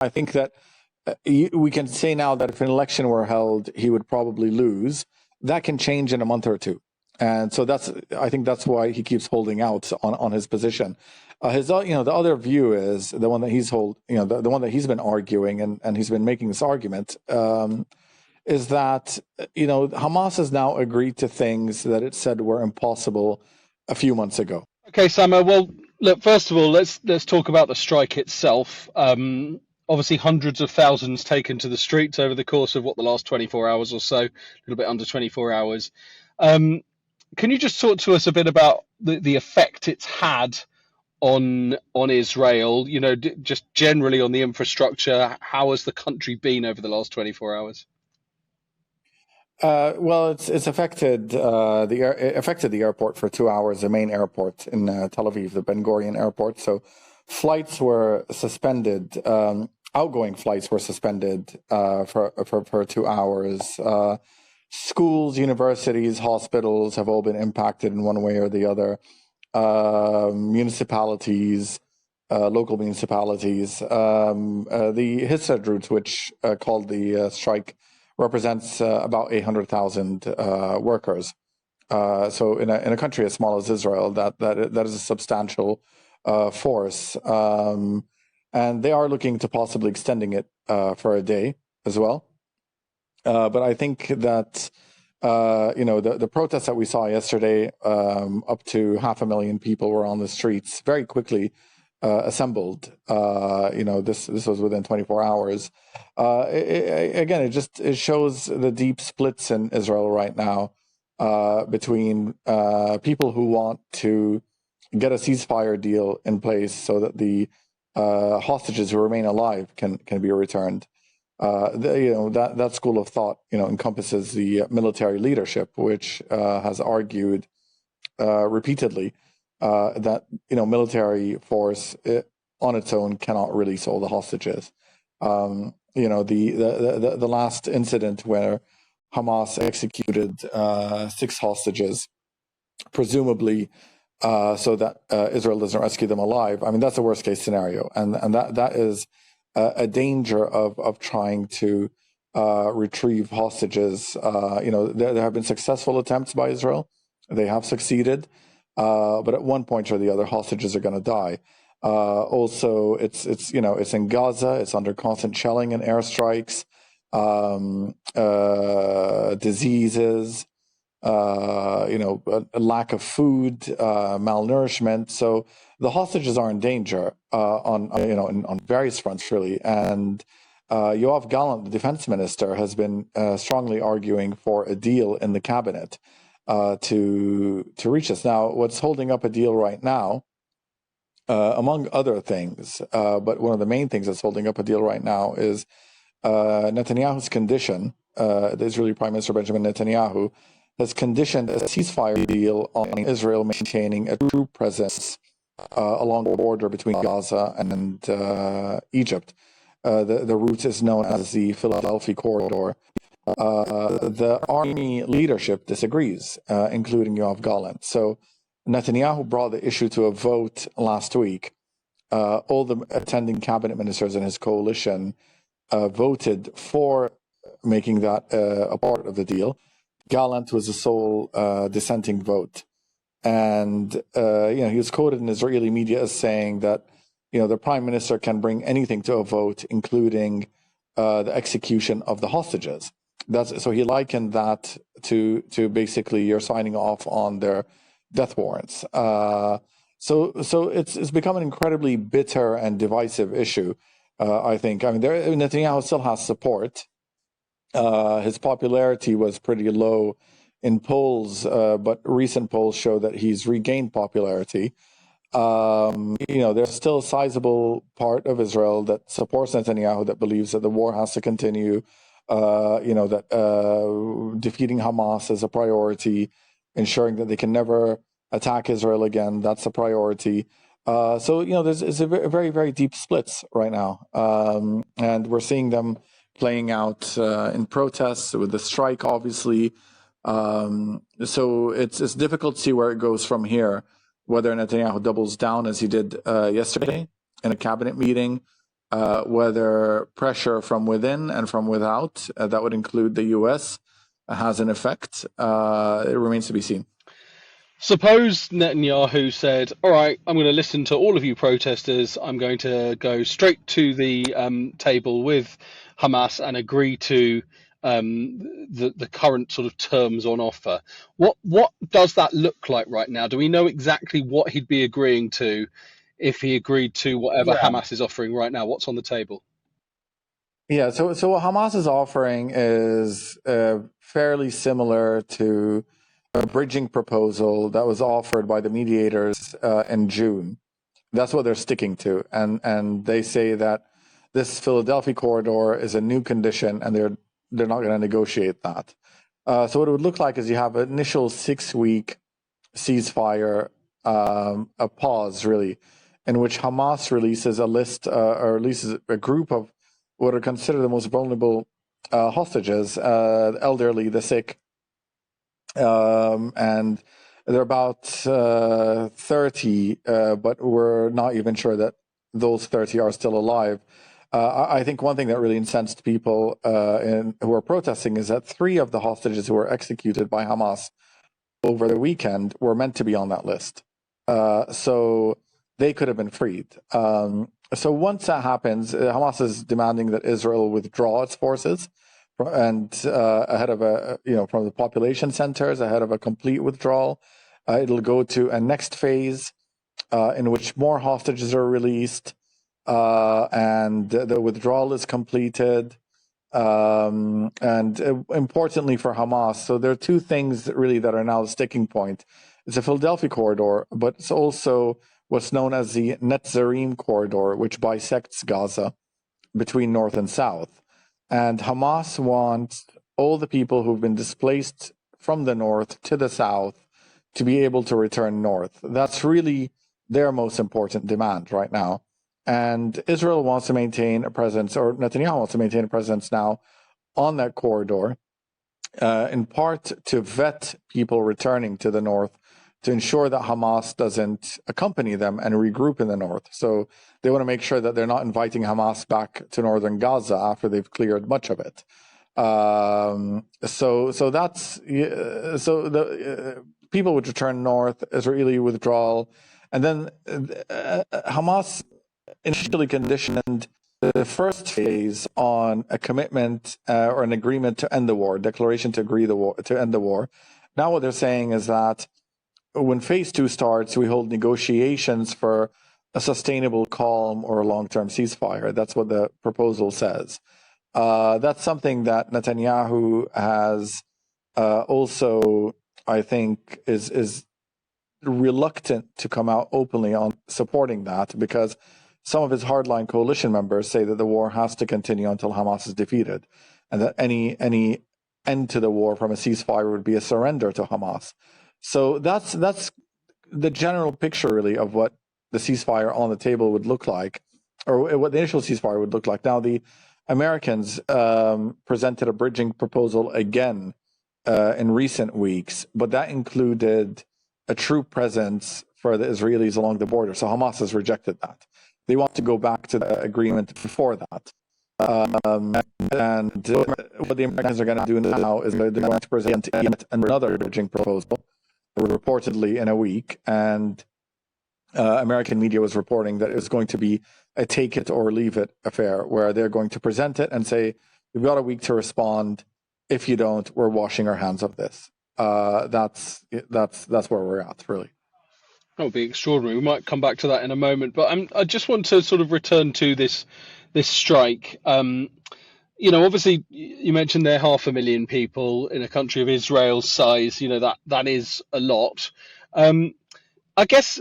I think that we can say now that if an election were held, he would probably lose. That can change in a month or two. And so I think that's why he keeps holding out on his position. The other view is the one that the one that he's been arguing and he's been making this argument, is that, Hamas has now agreed to things that it said were impossible a few months ago. Okay, Sameral. Well, look, first of all, let's talk about the strike itself. Obviously, hundreds of thousands taken to the streets over the course of the last 24 hours or so, a little bit under 24 hours. Can you just talk to us a bit about the effect it's had on Israel? Just generally on the infrastructure. How has the country been over the last 24 hours? Well, it's affected it affected the airport for 2 hours, the main airport in Tel Aviv, the Ben Gurion airport. So flights were suspended. Outgoing flights were suspended for 2 hours. Schools, universities, hospitals have all been impacted in one way or the other. Municipalities, local municipalities. The Hissed route, which called the strike, represents about 800,000 workers. So in a country as small as Israel, that is a substantial force. And they are looking to possibly extending it for a day as well. But I think that the protests that we saw yesterday, up to 500,000 people were on the streets, very quickly assembled. This was within 24 hours. It shows the deep splits in Israel right now between people who want to get a ceasefire deal in place so that the hostages who remain alive can be returned. That school of thought encompasses the military leadership, which has argued repeatedly that military force on its own cannot release all the hostages. The last incident where Hamas executed 6 hostages, presumably so that Israel doesn't rescue them alive. I mean, that's a worst case scenario, and that is a danger of trying to retrieve hostages. There have been successful attempts by Israel; they have succeeded, but at one point or the other, hostages are going to die. Also, it's in Gaza. It's under constant shelling and airstrikes, diseases, a lack of food, malnourishment. So the hostages are in danger on various fronts, really. And Yoav Gallant, the defense minister, has been strongly arguing for a deal in the cabinet to reach this. Now, what's holding up a deal right now, among other things, but one of the main things that's holding up a deal right now is Netanyahu's condition. The Israeli Prime Minister Benjamin Netanyahu has conditioned a ceasefire deal on Israel maintaining a troop presence along the border between Gaza and Egypt. The route is known as the Philadelphia corridor. The army leadership disagrees, including Yoav Gallant. So Netanyahu brought the issue to a vote last week. All the attending cabinet ministers in his coalition voted for making that a part of the deal. Gallant was the sole dissenting vote. And, he was quoted in Israeli media as saying that, the prime minister can bring anything to a vote, including the execution of the hostages. So he likened that to basically you're signing off on their death warrants. So it's become an incredibly bitter and divisive issue, I think. I mean, Netanyahu still has support. His popularity was pretty low in polls, but recent polls show that he's regained popularity. There's still a sizable part of Israel that supports Netanyahu, that believes that the war has to continue, that defeating Hamas is a priority, ensuring that they can never attack Israel again, that's a priority. There's a very, very deep splits right now. And we're seeing them playing out in protests with the strike, obviously. So it's difficult to see where it goes from here, whether Netanyahu doubles down as he did yesterday in a cabinet meeting, Whether pressure from within and from without, that would include the US, has an effect, it remains to be seen. Suppose Netanyahu said, all right, I'm going to listen to all of you protesters. I'm going to go straight to the table with Hamas and agree to the current sort of terms on offer. What does that look like right now? Do we know exactly what he'd be agreeing to if he agreed to whatever Yeah. Hamas is offering right now? What's on the table? Yeah, so what Hamas is offering is fairly similar to a bridging proposal that was offered by the mediators in June. That's what they're sticking to, and they say that this Philadelphia corridor is a new condition, and they're not going to negotiate that. So what it would look like is you have an initial 6-week ceasefire, a pause really, in which Hamas releases a list or releases a group of what are considered the most vulnerable hostages, the elderly, the sick, and they're about 30, but we're not even sure that those 30 are still alive. I think one thing that really incensed people who are protesting is that 3 of the hostages who were executed by Hamas over the weekend were meant to be on that list. So they could have been freed. So once that happens, Hamas is demanding that Israel withdraw its forces and ahead of from the population centers, ahead of a complete withdrawal. It'll go to a next phase in which more hostages are released and the withdrawal is completed. And importantly for Hamas, so there are 2 things really that are now the sticking point. It's a Philadelphia corridor, but it's also what's known as the Netzarim corridor, which bisects Gaza between north and south. And Hamas wants all the people who've been displaced from the north to the south to be able to return north. That's really their most important demand right now. And Israel wants to maintain a presence, or Netanyahu wants to maintain a presence now on that corridor, in part to vet people returning to the north, to ensure that Hamas doesn't accompany them and regroup in the north. So they want to make sure that they're not inviting Hamas back to northern Gaza after they've cleared much of it. So that's the people would return north, Israeli withdrawal, and then Hamas initially conditioned the first phase on a commitment or an agreement to end the war, declaration to end the war. Now what they're saying is that when phase 2 starts, we hold negotiations for a sustainable, calm, or a long-term ceasefire. That's what the proposal says. That's something that Netanyahu has also, I think, is reluctant to come out openly on supporting that, because some of his hardline coalition members say that the war has to continue until Hamas is defeated, and that any end to the war from a ceasefire would be a surrender to Hamas. So that's the general picture, really, of what the ceasefire on the table would look like, or what the initial ceasefire would look like. Now, the Americans presented a bridging proposal again in recent weeks, but that included a troop presence for the Israelis along the border. So Hamas has rejected that. They want to go back to the agreement before that. And what the Americans are going to do now is they're going to present yet another bridging proposal, reportedly in a week. And American media was reporting that it was going to be a take it or leave it affair, where they're going to present it and say, we've got a week to respond. If you don't, we're washing our hands of this. That's where we're at, really. That would be extraordinary. We might come back to that in a moment, but I just want to sort of return to this strike. Obviously, you mentioned there 500,000 people in a country of Israel's size. That is a lot. I guess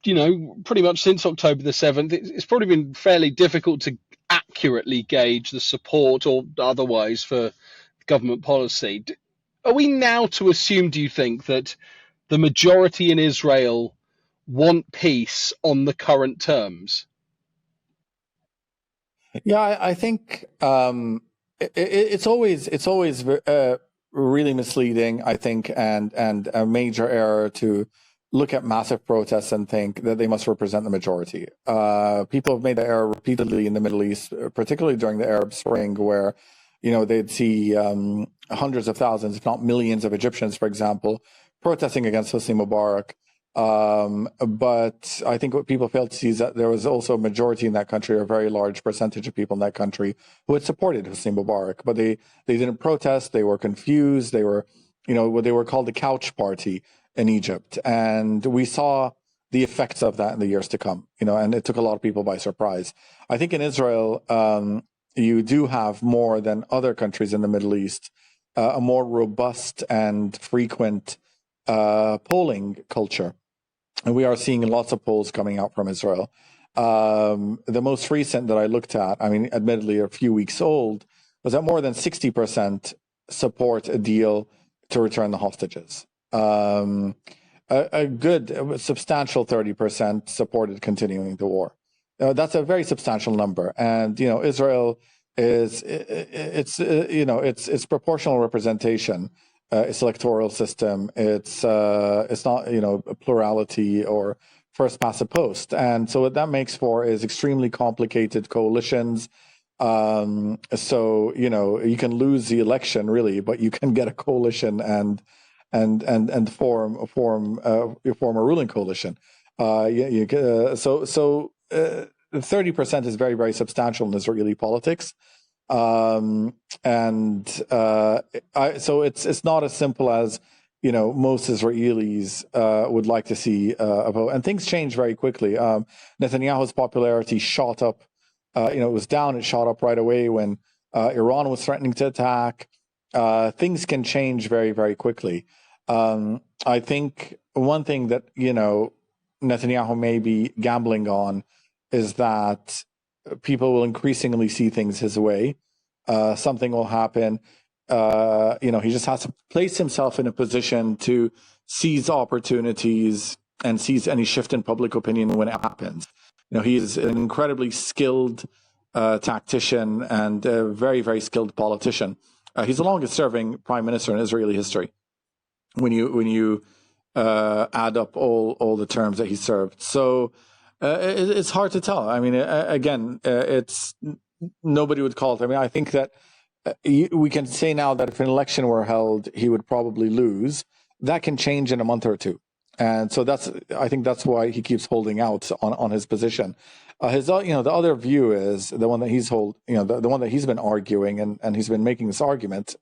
pretty much since October the 7th, it's probably been fairly difficult to accurately gauge the support or otherwise for government policy. Are we now to assume, do you think, that the majority in Israel want peace on the current terms? Yeah, I think it's always really misleading, I think, and a major error to look at massive protests and think that they must represent the majority. People have made the error repeatedly in the Middle East, particularly during the Arab Spring, where they'd see hundreds of thousands, if not millions, of Egyptians, for example, protesting against Hosni Mubarak. But I think what people fail to see is that there was also a majority in that country, a very large percentage of people in that country who had supported Hosni Mubarak, but they didn't protest. They were confused. They were, what they were called the couch party in Egypt. And we saw the effects of that in the years to come, and it took a lot of people by surprise. I think in Israel, you do have more than other countries in the Middle East, a more robust and frequent polling culture. And we are seeing lots of polls coming out from Israel. The most recent that I looked at, admittedly a few weeks old, was that more than 60% support a deal to return the hostages. A good, substantial 30% supported continuing the war. That's a very substantial number, and Israel is it's proportional representation. Its electoral system. It's not a plurality or first past the post, and so what that makes for is extremely complicated coalitions. So you can lose the election really, but you can get a coalition and form a ruling coalition. 30% is very, very substantial in Israeli politics. So it's not as simple as most Israelis would like to see a vote, and things change very quickly. Netanyahu's popularity shot up. It was down. It shot up right away when Iran was threatening to attack. Things can change very, very quickly. I think one thing that Netanyahu may be gambling on is that people will increasingly see things his way. Something will happen. He just has to place himself in a position to seize opportunities and seize any shift in public opinion when it happens. He is an incredibly skilled tactician and a very, very skilled politician. He's the longest serving prime minister in Israeli history. When you add up all the terms that he served. So it's hard to tell. It's nobody would call it. I think that we can say now that if an election were held, he would probably lose. That can change in a month or two. And so I think that's why he keeps holding out on his position. The other view is the one that the one that he's been arguing and he's been making this argument,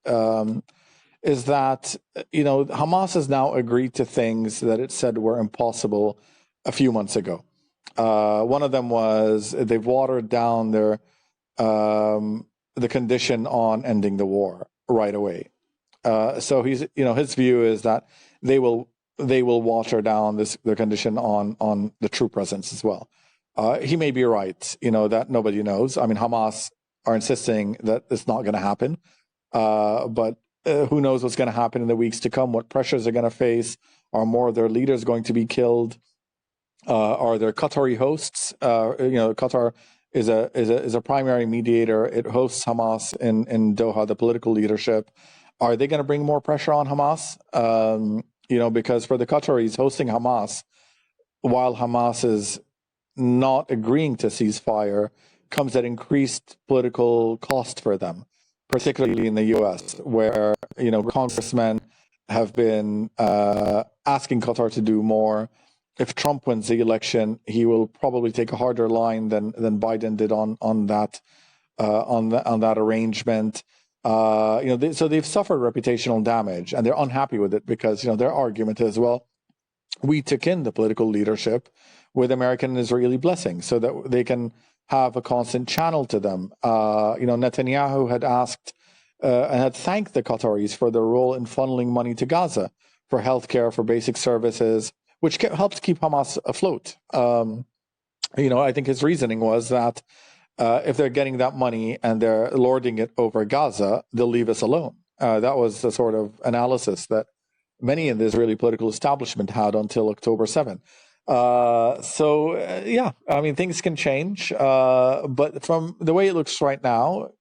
is that Hamas has now agreed to things that it said were impossible a few months ago. One of them was they've watered down the condition on ending the war right away. So his view is that they will water down the condition on the true presence as well. He may be right. That nobody knows. Hamas are insisting that it's not going to happen, but who knows what's going to happen in the weeks to come? What pressures they're going to face? Are more of their leaders going to be killed? Are there Qatari hosts? Qatar is a primary mediator. It hosts Hamas in Doha, the political leadership. Are they going to bring more pressure on Hamas? Because for the Qataris, hosting Hamas, while Hamas is not agreeing to ceasefire, comes at increased political cost for them, particularly in the U.S., where congressmen have been asking Qatar to do more. If Trump wins the election, he will probably take a harder line than Biden did on that arrangement. So they've suffered reputational damage, and they're unhappy with it because their argument is, well, we took in the political leadership with American and Israeli blessings so that they can have a constant channel to them. Netanyahu had asked and had thanked the Qataris for their role in funneling money to Gaza for healthcare, for basic services, which helps keep Hamas afloat. I think his reasoning was that if they're getting that money and they're lording it over Gaza, they'll leave us alone. That was the sort of analysis that many in the Israeli political establishment had until October 7. Things can change. But from the way it looks right now,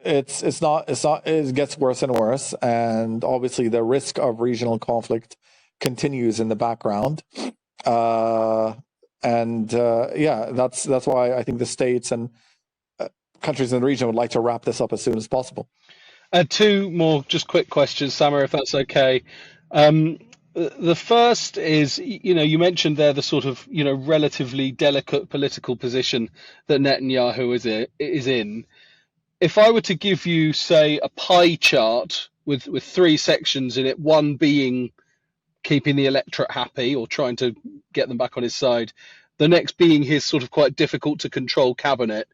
it's not it gets worse and worse, and obviously the risk of regional conflict continues in the background. Uh, and yeah, that's why I think the states and countries in the region would like to wrap this up as soon as possible. Two more just quick questions, Samar, if that's okay. The first is, you mentioned there the sort of, relatively delicate political position that Netanyahu is in. If I were to give you, say, a pie chart with three sections in it, one being keeping the electorate happy or trying to get them back on his side, the next being his sort of quite difficult to control cabinet,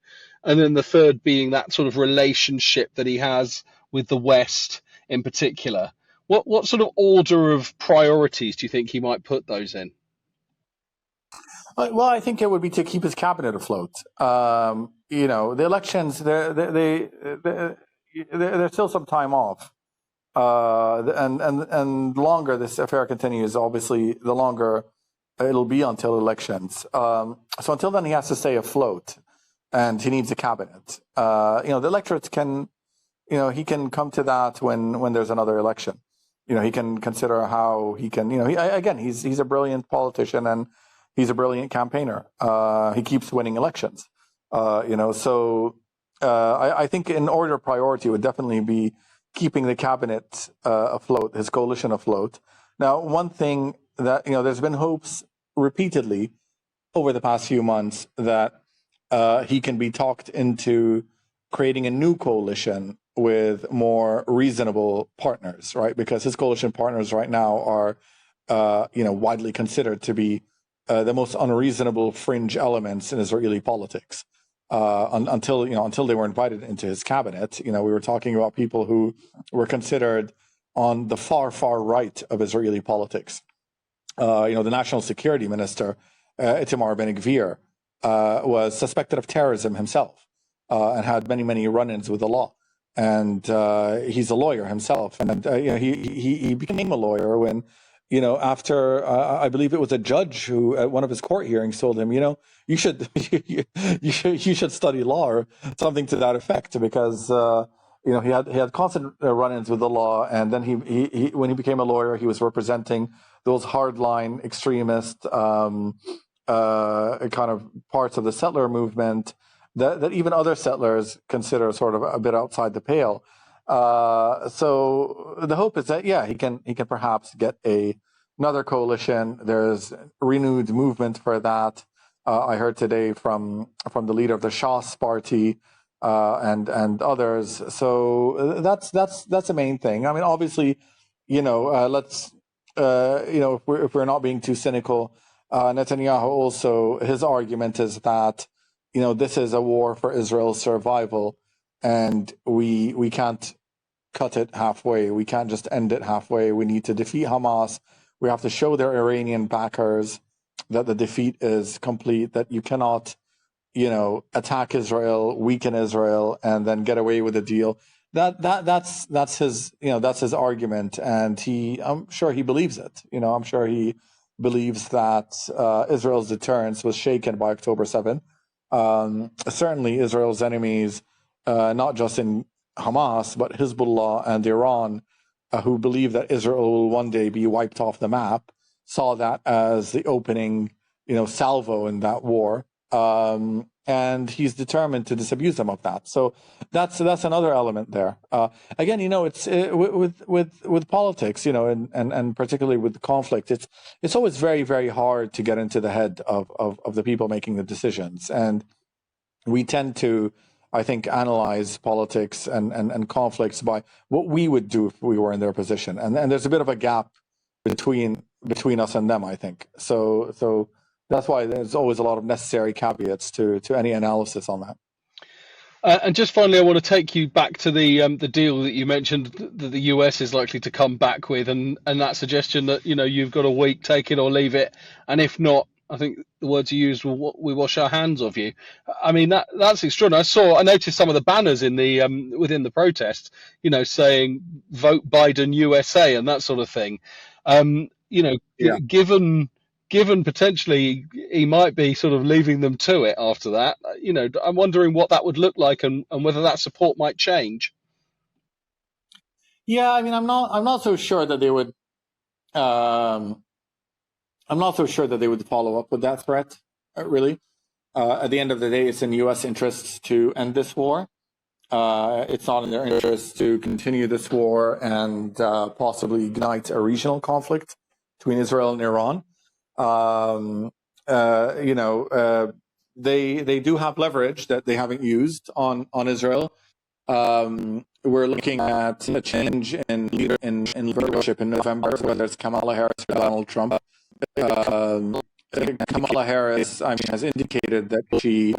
and then the third being that sort of relationship that he has with the West in particular. What sort of order of priorities do you think he might put those in? Well, I think it would be to keep his cabinet afloat. The elections, they're still some time off. And longer this affair continues, obviously, the longer it'll be until elections. So until then, he has to stay afloat, and he needs a cabinet. The electorate can, he can come to that when there's another election. He can consider how he can, he's a brilliant politician and he's a brilliant campaigner. He keeps winning elections. I think in order of priority would definitely be keeping the cabinet afloat, his coalition afloat. Now, one thing that, there's been hopes repeatedly over the past few months that he can be talked into creating a new coalition with more reasonable partners, right? Because his coalition partners right now are, widely considered to be the most unreasonable fringe elements in Israeli politics. Until they were invited into his cabinet, we were talking about people who were considered on the far right of Israeli politics. The national security minister, Itamar Ben-Gvir, was suspected of terrorism himself and had many run-ins with the law. And he's a lawyer himself. And he became a lawyer when, after I believe it was a judge who at one of his court hearings told him, you should you should study law or something to that effect, because he had constant run-ins with the law, and then he when he became a lawyer, he was representing those hardline extremist kind of parts of the settler movement that even other settlers consider sort of a bit outside the pale. So the hope is that he can perhaps get another coalition. There's renewed movement for that. I heard today from the leader of the Shas party and others. So that's the main thing. I mean, obviously, let's if we're not being too cynical, Netanyahu also, his argument is that this is a war for Israel's survival, and we can't cut it halfway. We can't just end it halfway. We need to defeat Hamas. We have to show their Iranian backers that the defeat is complete, that you cannot, attack Israel, weaken Israel, and then get away with a deal. That's his argument, and I'm sure he believes it. I'm sure he believes that Israel's deterrence was shaken by October 7th. Certainly Israel's enemies, not just in Hamas, but Hezbollah and Iran, who believe that Israel will one day be wiped off the map, saw that as the opening, salvo in that war. And he's determined to disabuse them of that. So that's another element there. Again, it's with politics, and particularly with conflict, it's always very hard to get into the head of the people making the decisions. And we tend to, I think, analyze politics and conflicts by what we would do if we were in their position. And there's a bit of a gap between us and them, I think. So that's why there's always a lot of necessary caveats to any analysis on that. And just finally, I want to take you back to the deal that you mentioned that the US is likely to come back with, and that suggestion that you've got a week, take it or leave it, and if not, I think the words you used were "we wash our hands of you." I mean, that's extraordinary. I noticed some of the banners in the within the protest, saying "Vote Biden USA" and that sort of thing. Yeah. Given given potentially he might be sort of leaving them to it after that, I'm wondering what that would look like and whether that support might change. Yeah, I mean, I'm not so sure that they would. Um, I'm not so sure that they would follow up with that threat. Really, at the end of the day, it's in U.S. interests to end this war. It's not in their interest to continue this war and possibly ignite a regional conflict between Israel and Iran. Um, they do have leverage that they haven't used on Israel. We're looking at a change in leadership in November, whether it's Kamala Harris or Donald Trump. Kamala Harris, I mean, has indicated that she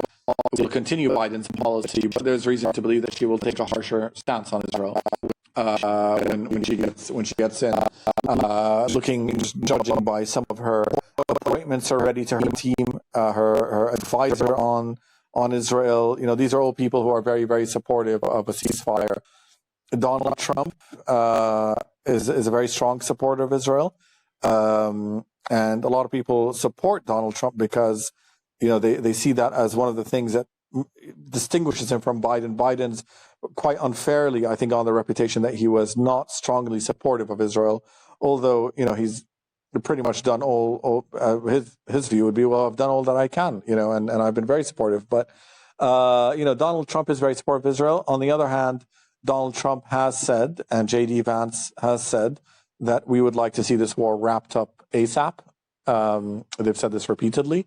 will continue Biden's policy, but there's reason to believe that she will take a harsher stance on Israel when she gets in. Judging by some of her appointments already to her team, her advisor on Israel, these are all people who are very, very supportive of a ceasefire. Donald Trump is a very strong supporter of Israel. And a lot of people support Donald Trump because, they see that as one of the things that distinguishes him from Biden. Biden's quite unfairly, I think, on the reputation that he was not strongly supportive of Israel, although, he's pretty much done all his view would be, well, I've done all that I can, and I've been very supportive. But, Donald Trump is very supportive of Israel. On the other hand, Donald Trump has said, and J.D. Vance has said, that we would like to see this war wrapped up ASAP. They've said this repeatedly.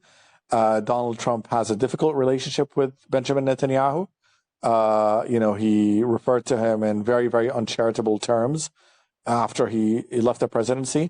Donald Trump has a difficult relationship with Benjamin Netanyahu. He referred to him in very, very uncharitable terms after he left the presidency.